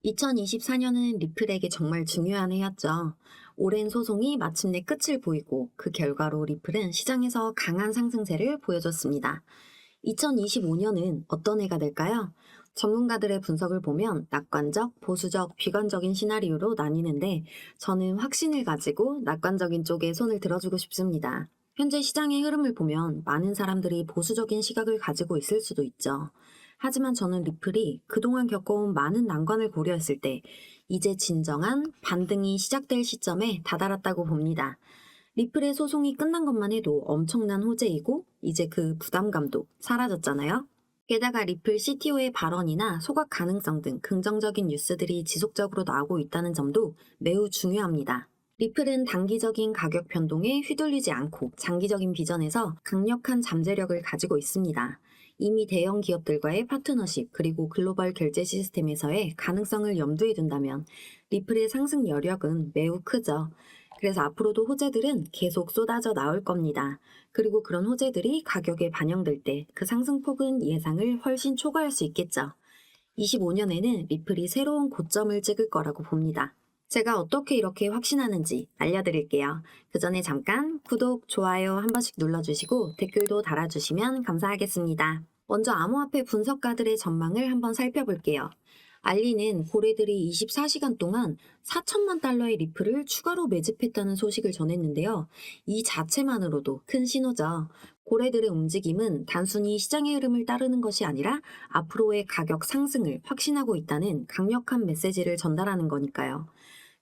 2024년은 리플에게 정말 중요한 해였죠. 오랜 소송이 마침내 끝을 보이고 그 결과로 리플은 시장에서 강한 상승세를 보여줬습니다. 2025년은 어떤 해가 될까요? 전문가들의 분석을 보면 낙관적, 보수적, 비관적인 시나리오로 나뉘는데 저는 확신을 가지고 낙관적인 쪽에 손을 들어주고 싶습니다. 현재 시장의 흐름을 보면 많은 사람들이 보수적인 시각을 가지고 있을 수도 있죠. 하지만 저는 리플이 그동안 겪어온 많은 난관을 고려했을 때 이제 진정한 반등이 시작될 시점에 다다랐다고 봅니다. 리플의 소송이 끝난 것만 해도 엄청난 호재이고 이제 그 부담감도 사라졌잖아요. 게다가 리플 CTO의 발언이나 소각 가능성 등 긍정적인 뉴스들이 지속적으로 나오고 있다는 점도 매우 중요합니다. 리플은 단기적인 가격 변동에 휘둘리지 않고 장기적인 비전에서 강력한 잠재력을 가지고 있습니다. 이미 대형 기업들과의 파트너십 그리고 글로벌 결제 시스템에서의 가능성을 염두에 둔다면 리플의 상승 여력은 매우 크죠. 그래서 앞으로도 호재들은 계속 쏟아져 나올 겁니다. 그리고 그런 호재들이 가격에 반영될 때 그 상승폭은 예상을 훨씬 초과할 수 있겠죠. 25년에는 리플이 새로운 고점을 찍을 거라고 봅니다. 제가 어떻게 이렇게 확신하는지 알려드릴게요. 그 전에 잠깐 구독, 좋아요 한 번씩 눌러주시고 댓글도 달아주시면 감사하겠습니다. 먼저 암호화폐 분석가들의 전망을 한번 살펴볼게요. 알리는 고래들이 24시간 동안 4천만 달러의 리플을 추가로 매집했다는 소식을 전했는데요. 이 자체만으로도 큰 신호죠. 고래들의 움직임은 단순히 시장의 흐름을 따르는 것이 아니라 앞으로의 가격 상승을 확신하고 있다는 강력한 메시지를 전달하는 거니까요.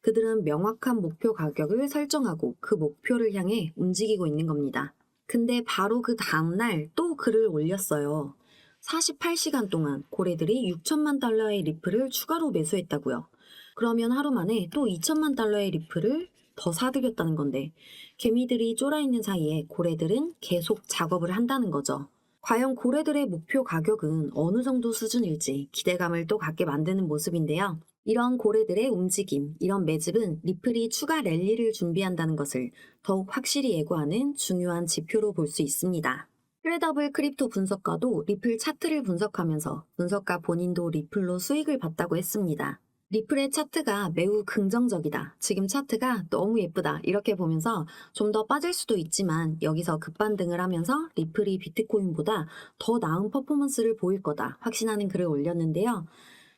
그들은 명확한 목표 가격을 설정하고 그 목표를 향해 움직이고 있는 겁니다. 근데 바로 그 다음날 또 글을 올렸어요. 48시간 동안 고래들이 6천만 달러의 리플을 추가로 매수했다고요. 그러면 하루 만에 또 2천만 달러의 리플을 더 사들였다는 건데 개미들이 쫄아있는 사이에 고래들은 계속 작업을 한다는 거죠. 과연 고래들의 목표 가격은 어느 정도 수준일지 기대감을 또 갖게 만드는 모습인데요. 이런 고래들의 움직임, 이런 매집은 리플이 추가 랠리를 준비한다는 것을 더욱 확실히 예고하는 중요한 지표로 볼 수 있습니다. 크레더블 크립토 분석가도 리플 차트를 분석하면서 분석가 본인도 리플로 수익을 봤다고 했습니다. 리플의 차트가 매우 긍정적이다. 지금 차트가 너무 예쁘다. 이렇게 보면서 좀 더 빠질 수도 있지만 여기서 급반등을 하면서 리플이 비트코인보다 더 나은 퍼포먼스를 보일 거다. 확신하는 글을 올렸는데요.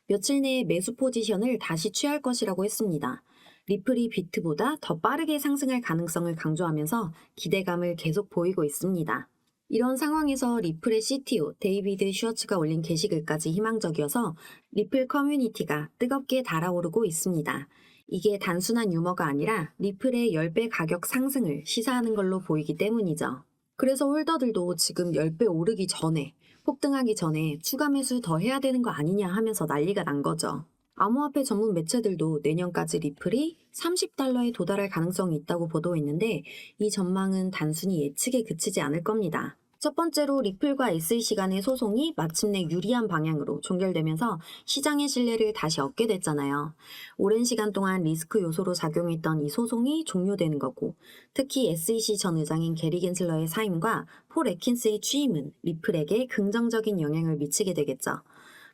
며칠 내에 매수 포지션을 다시 취할 것이라고 했습니다. 리플이 비트보다 더 빠르게 상승할 가능성을 강조하면서 기대감을 계속 보이고 있습니다. 이런 상황에서 리플의 CTO 데이비드 슈워츠가 올린 게시글까지 희망적이어서 리플 커뮤니티가 뜨겁게 달아오르고 있습니다. 이게 단순한 유머가 아니라 리플의 10배 가격 상승을 시사하는 걸로 보이기 때문이죠. 그래서 홀더들도 지금 10배 오르기 전에 폭등하기 전에 추가 매수 더 해야 되는 거 아니냐 하면서 난리가 난 거죠. 암호화폐 전문 매체들도 내년까지 리플이 30달러에 도달할 가능성이 있다고 보도했는데 이 전망은 단순히 예측에 그치지 않을 겁니다. 첫 번째로 리플과 SEC 간의 소송이 마침내 유리한 방향으로 종결되면서 시장의 신뢰를 다시 얻게 됐잖아요. 오랜 시간 동안 리스크 요소로 작용했던 이 소송이 종료되는 거고 특히 SEC 전 의장인 게리 겐슬러의 사임과 폴 애킨스의 취임은 리플에게 긍정적인 영향을 미치게 되겠죠.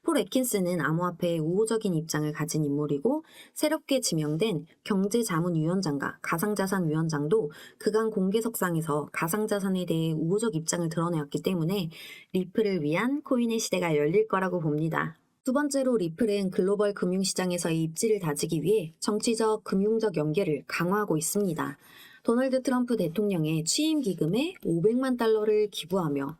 폴 애킨스는 암호화폐에 우호적인 입장을 가진 인물이고 새롭게 지명된 경제자문위원장과 가상자산위원장도 그간 공개석상에서 가상자산에 대해 우호적 입장을 드러내었기 때문에 리플을 위한 코인의 시대가 열릴 거라고 봅니다. 두 번째로 리플은 글로벌 금융시장에서의 입지를 다지기 위해 정치적, 금융적 연계를 강화하고 있습니다. 도널드 트럼프 대통령의 취임 기금에 500만 달러를 기부하며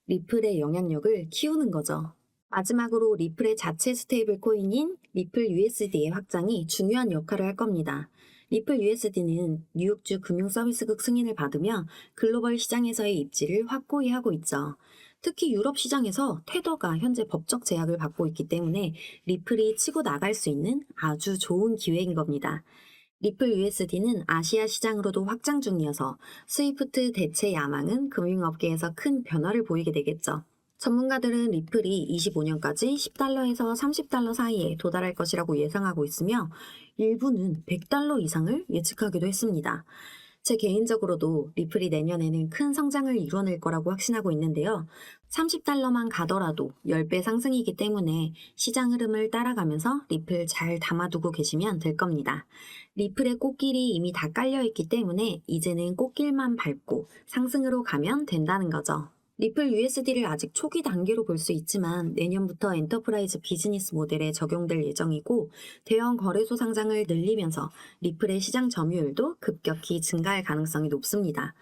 리플의 영향력을 키우는 거죠. 마지막으로 리플의 자체 스테이블 코인인 리플 USD의 확장이 중요한 역할을 할 겁니다. 리플 USD는 뉴욕주 금융서비스국 승인을 받으며 글로벌 시장에서의 입지를 확고히 하고 있죠. 특히 유럽 시장에서 테더가 현재 법적 제약을 받고 있기 때문에 리플이 치고 나갈 수 있는 아주 좋은 기회인 겁니다. 리플 USD는 아시아 시장으로도 확장 중이어서 스위프트 대체 야망은 금융업계에서 큰 변화를 보이게 되겠죠. 전문가들은 리플이 25년까지 10달러에서 30달러 사이에 도달할 것이라고 예상하고 있으며 일부는 100달러 이상을 예측하기도 했습니다. 제 개인적으로도 리플이 내년에는 큰 성장을 이뤄낼 거라고 확신하고 있는데요. $30만 가더라도 10배 상승이기 때문에 시장 흐름을 따라가면서 리플 잘 담아두고 계시면 될 겁니다. 리플의 꽃길이 이미 다 깔려있기 때문에 이제는 꽃길만 밟고 상승으로 가면 된다는 거죠. 리플 USD를 아직 초기 단계로 볼 수 있지만 내년부터 엔터프라이즈 비즈니스 모델에 적용될 예정이고 대형 거래소 상장을 늘리면서 리플의 시장 점유율도 급격히 증가할 가능성이 높습니다.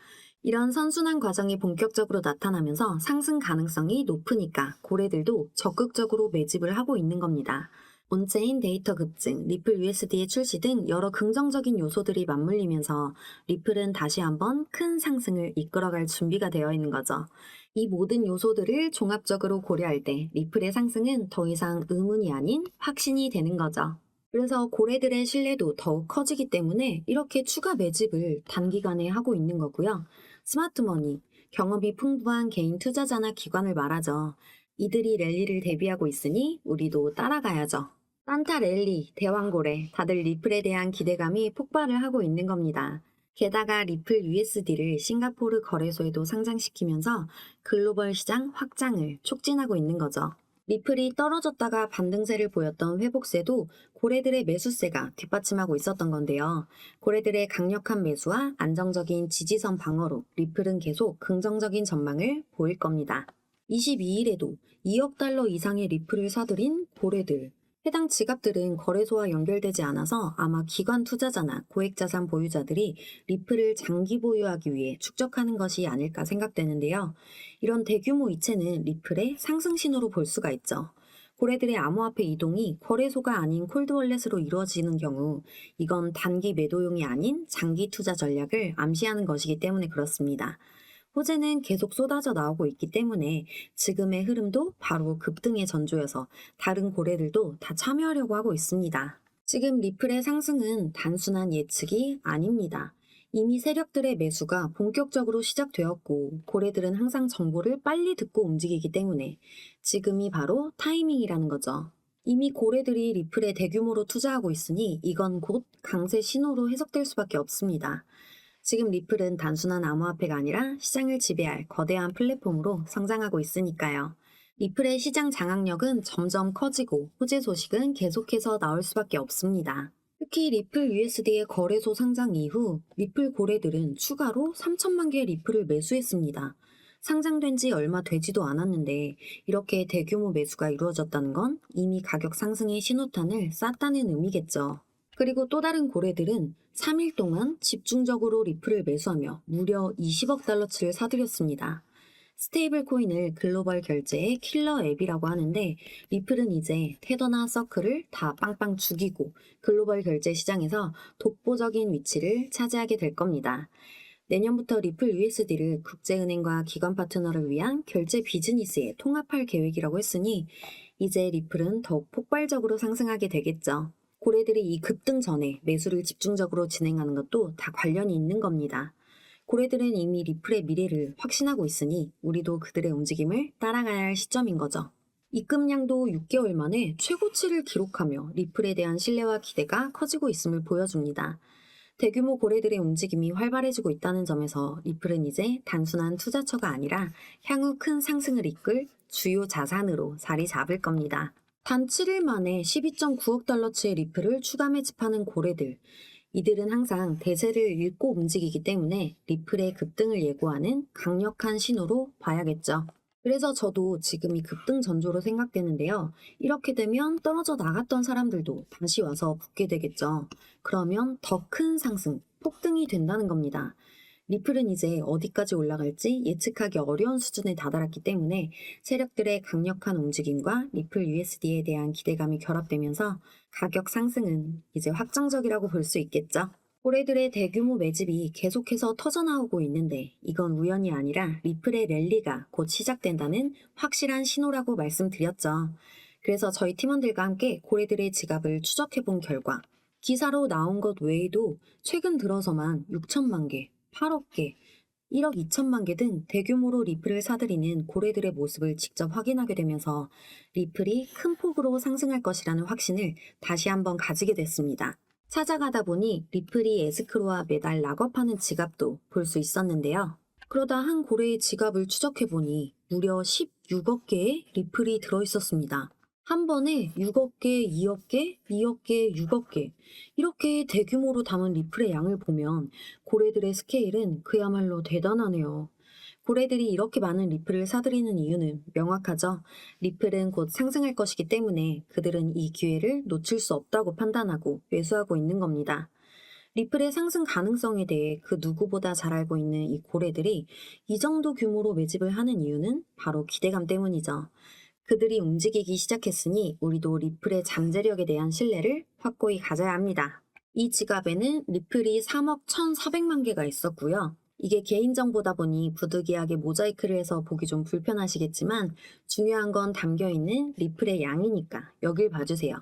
이런 선순환 과정이 본격적으로 나타나면서 상승 가능성이 높으니까 고래들도 적극적으로 매집을 하고 있는 겁니다. 온체인 데이터 급증, 리플 USD의 출시 등 여러 긍정적인 요소들이 맞물리면서 리플은 다시 한번 큰 상승을 이끌어갈 준비가 되어 있는 거죠. 이 모든 요소들을 종합적으로 고려할 때 리플의 상승은 더 이상 의문이 아닌 확신이 되는 거죠. 그래서 고래들의 신뢰도 더욱 커지기 때문에 이렇게 추가 매집을 단기간에 하고 있는 거고요. 스마트머니, 경험이 풍부한 개인 투자자나 기관을 말하죠. 이들이 랠리를 대비하고 있으니 우리도 따라가야죠. 산타 랠리, 대왕고래, 다들 리플에 대한 기대감이 폭발을 하고 있는 겁니다. 게다가 리플 USD를 싱가포르 거래소에도 상장시키면서 글로벌 시장 확장을 촉진하고 있는 거죠. 리플이 떨어졌다가 반등세를 보였던 회복세도 고래들의 매수세가 뒷받침하고 있었던 건데요. 고래들의 강력한 매수와 안정적인 지지선 방어로 리플은 계속 긍정적인 전망을 보일 겁니다. 22일에도 2억 달러 이상의 리플을 사들인 고래들. 해당 지갑들은 거래소와 연결되지 않아서 아마 기관 투자자나 고액자산 보유자들이 리플을 장기 보유하기 위해 축적하는 것이 아닐까 생각되는데요. 이런 대규모 이체는 리플의 상승 신호로 볼 수가 있죠. 고래들의 암호화폐 이동이 거래소가 아닌 콜드월렛으로 이루어지는 경우 이건 단기 매도용이 아닌 장기 투자 전략을 암시하는 것이기 때문에 그렇습니다. 호재는 계속 쏟아져 나오고 있기 때문에 지금의 흐름도 바로 급등의 전조여서 다른 고래들도 다 참여하려고 하고 있습니다. 지금 리플의 상승은 단순한 예측이 아닙니다. 이미 세력들의 매수가 본격적으로 시작되었고 고래들은 항상 정보를 빨리 듣고 움직이기 때문에 지금이 바로 타이밍이라는 거죠. 이미 고래들이 리플에 대규모로 투자하고 있으니 이건 곧 강세 신호로 해석될 수밖에 없습니다. 지금 리플은 단순한 암호화폐가 아니라 시장을 지배할 거대한 플랫폼으로 성장하고 있으니까요. 리플의 시장 장악력은 점점 커지고 호재 소식은 계속해서 나올 수밖에 없습니다. 특히 리플 USD의 거래소 상장 이후 리플 고래들은 추가로 3천만 개의 리플을 매수했습니다. 상장된 지 얼마 되지도 않았는데 이렇게 대규모 매수가 이루어졌다는 건 이미 가격 상승의 신호탄을 쐈다는 의미겠죠. 그리고 또 다른 고래들은 3일 동안 집중적으로 리플을 매수하며 무려 20억 달러치를 사들였습니다. 스테이블 코인을 글로벌 결제의 킬러 앱이라고 하는데 리플은 이제 테더나 서클을 다 빵빵 죽이고 글로벌 결제 시장에서 독보적인 위치를 차지하게 될 겁니다. 내년부터 리플 USD를 국제은행과 기관 파트너를 위한 결제 비즈니스에 통합할 계획이라고 했으니 이제 리플은 더욱 폭발적으로 상승하게 되겠죠. 고래들이 이 급등 전에 매수를 집중적으로 진행하는 것도 다 관련이 있는 겁니다. 고래들은 이미 리플의 미래를 확신하고 있으니 우리도 그들의 움직임을 따라가야 할 시점인 거죠. 입금량도 6개월 만에 최고치를 기록하며 리플에 대한 신뢰와 기대가 커지고 있음을 보여줍니다. 대규모 고래들의 움직임이 활발해지고 있다는 점에서 리플은 이제 단순한 투자처가 아니라 향후 큰 상승을 이끌 주요 자산으로 자리 잡을 겁니다. 단 7일 만에 12.9억 달러치의 리플을 추가 매집하는 고래들. 이들은 항상 대세를 읽고 움직이기 때문에 리플의 급등을 예고하는 강력한 신호로 봐야겠죠. 그래서 저도 지금 이 급등 전조로 생각되는데요. 이렇게 되면 떨어져 나갔던 사람들도 다시 와서 붙게 되겠죠. 그러면 더 큰 상승, 폭등이 된다는 겁니다. 리플은 이제 어디까지 올라갈지 예측하기 어려운 수준에 다다랐기 때문에 세력들의 강력한 움직임과 리플 USD에 대한 기대감이 결합되면서 가격 상승은 이제 확정적이라고 볼 수 있겠죠. 고래들의 대규모 매집이 계속해서 터져나오고 있는데 이건 우연이 아니라 리플의 랠리가 곧 시작된다는 확실한 신호라고 말씀드렸죠. 그래서 저희 팀원들과 함께 고래들의 지갑을 추적해 본 결과 기사로 나온 것 외에도 최근 들어서만 6천만 개, 8억 개, 1억 2천만 개 등 대규모로 리플을 사들이는 고래들의 모습을 직접 확인하게 되면서 리플이 큰 폭으로 상승할 것이라는 확신을 다시 한번 가지게 됐습니다. 찾아가다 보니 리플이 에스크로와 매달 락업하는 지갑도 볼 수 있었는데요. 그러다 한 고래의 지갑을 추적해보니 무려 16억 개의 리플이 들어있었습니다. 한 번에 6억 개, 2억 개, 2억 개, 6억 개 이렇게 대규모로 담은 리플의 양을 보면 고래들의 스케일은 그야말로 대단하네요. 고래들이 이렇게 많은 리플을 사들이는 이유는 명확하죠. 리플은 곧 상승할 것이기 때문에 그들은 이 기회를 놓칠 수 없다고 판단하고 매수하고 있는 겁니다. 리플의 상승 가능성에 대해 그 누구보다 잘 알고 있는 이 고래들이 이 정도 규모로 매집을 하는 이유는 바로 기대감 때문이죠. 그들이 움직이기 시작했으니 우리도 리플의 잠재력에 대한 신뢰를 확고히 가져야 합니다. 이 지갑에는 리플이 3억 1,400만 개가 있었고요. 이게 개인정보다 보니 부득이하게 모자이크를 해서 보기 좀 불편하시겠지만 중요한 건 담겨있는 리플의 양이니까 여길 봐주세요.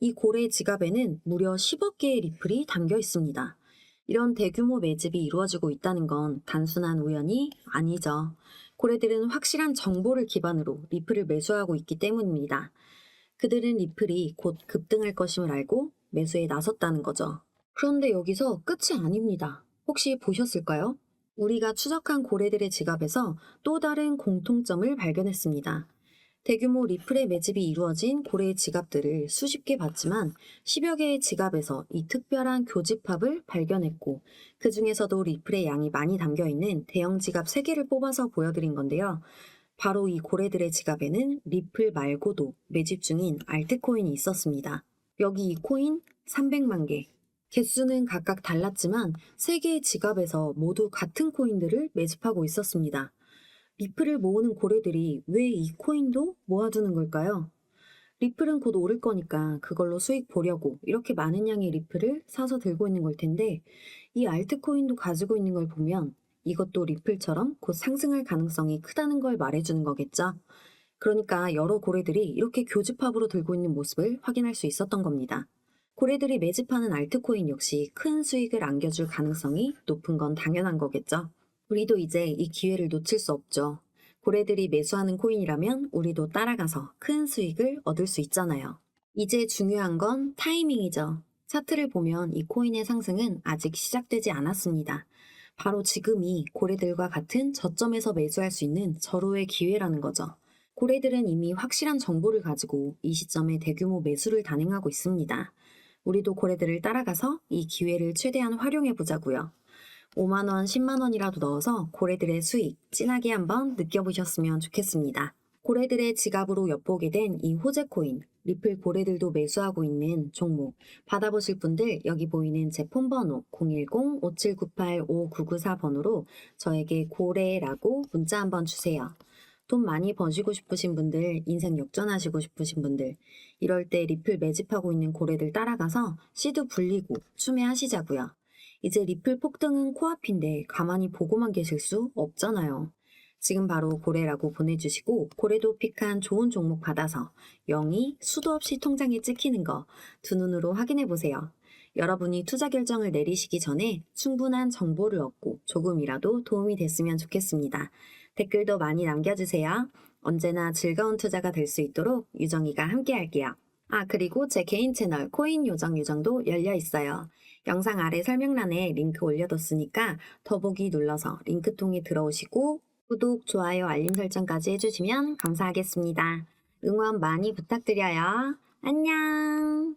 이 고래 지갑에는 무려 10억 개의 리플이 담겨 있습니다. 이런 대규모 매집이 이루어지고 있다는 건 단순한 우연이 아니죠. 고래들은 확실한 정보를 기반으로 리플을 매수하고 있기 때문입니다. 그들은 리플이 곧 급등할 것임을 알고 매수에 나섰다는 거죠. 그런데 여기서 끝이 아닙니다. 혹시 보셨을까요? 우리가 추적한 고래들의 지갑에서 또 다른 공통점을 발견했습니다. 대규모 리플의 매집이 이루어진 고래의 지갑들을 수십 개 봤지만 10여 개의 지갑에서 이 특별한 교집합을 발견했고 그 중에서도 리플의 양이 많이 담겨 있는 대형 지갑 3개를 뽑아서 보여드린 건데요. 바로 이 고래들의 지갑에는 리플 말고도 매집 중인 알트코인이 있었습니다. 여기 이 코인 300만 개. 개수는 각각 달랐지만 3개의 지갑에서 모두 같은 코인들을 매집하고 있었습니다. 리플을 모으는 고래들이 왜 이 코인도 모아두는 걸까요? 리플은 곧 오를 거니까 그걸로 수익 보려고 이렇게 많은 양의 리플을 사서 들고 있는 걸 텐데 이 알트코인도 가지고 있는 걸 보면 이것도 리플처럼 곧 상승할 가능성이 크다는 걸 말해주는 거겠죠. 그러니까 여러 고래들이 이렇게 교집합으로 들고 있는 모습을 확인할 수 있었던 겁니다. 고래들이 매집하는 알트코인 역시 큰 수익을 안겨줄 가능성이 높은 건 당연한 거겠죠. 우리도 이제 이 기회를 놓칠 수 없죠. 고래들이 매수하는 코인이라면 우리도 따라가서 큰 수익을 얻을 수 있잖아요. 이제 중요한 건 타이밍이죠. 차트를 보면 이 코인의 상승은 아직 시작되지 않았습니다. 바로 지금이 고래들과 같은 저점에서 매수할 수 있는 절호의 기회라는 거죠. 고래들은 이미 확실한 정보를 가지고 이 시점에 대규모 매수를 단행하고 있습니다. 우리도 고래들을 따라가서 이 기회를 최대한 활용해 보자고요. 5만 원, 10만 원이라도 넣어서 고래들의 수익 진하게 한번 느껴보셨으면 좋겠습니다. 고래들의 지갑으로 엿보게 된 이 호재코인, 리플 고래들도 매수하고 있는 종목 받아보실 분들 여기 보이는 제 폰번호 010-5798-5994번으로 저에게 고래라고 문자 한번 주세요. 돈 많이 버시고 싶으신 분들, 인생 역전하시고 싶으신 분들, 이럴 때 리플 매집하고 있는 고래들 따라가서 씨도 불리고 추매하시자고요. 이제 리플 폭등은 코앞인데 가만히 보고만 계실 수 없잖아요. 지금 바로 고래라고 보내주시고 고래도 픽한 좋은 종목 받아서 영이 수도 없이 통장에 찍히는 거 두 눈으로 확인해 보세요. 여러분이 투자 결정을 내리시기 전에 충분한 정보를 얻고 조금이라도 도움이 됐으면 좋겠습니다. 댓글도 많이 남겨주세요. 언제나 즐거운 투자가 될 수 있도록 유정이가 함께 할게요. 그리고 제 개인 채널 코인 요정 유정도 열려 있어요. 영상 아래 설명란에 링크 올려뒀으니까 더보기 눌러서 링크 통해 들어오시고 구독, 좋아요, 알림 설정까지 해주시면 감사하겠습니다. 응원 많이 부탁드려요. 안녕!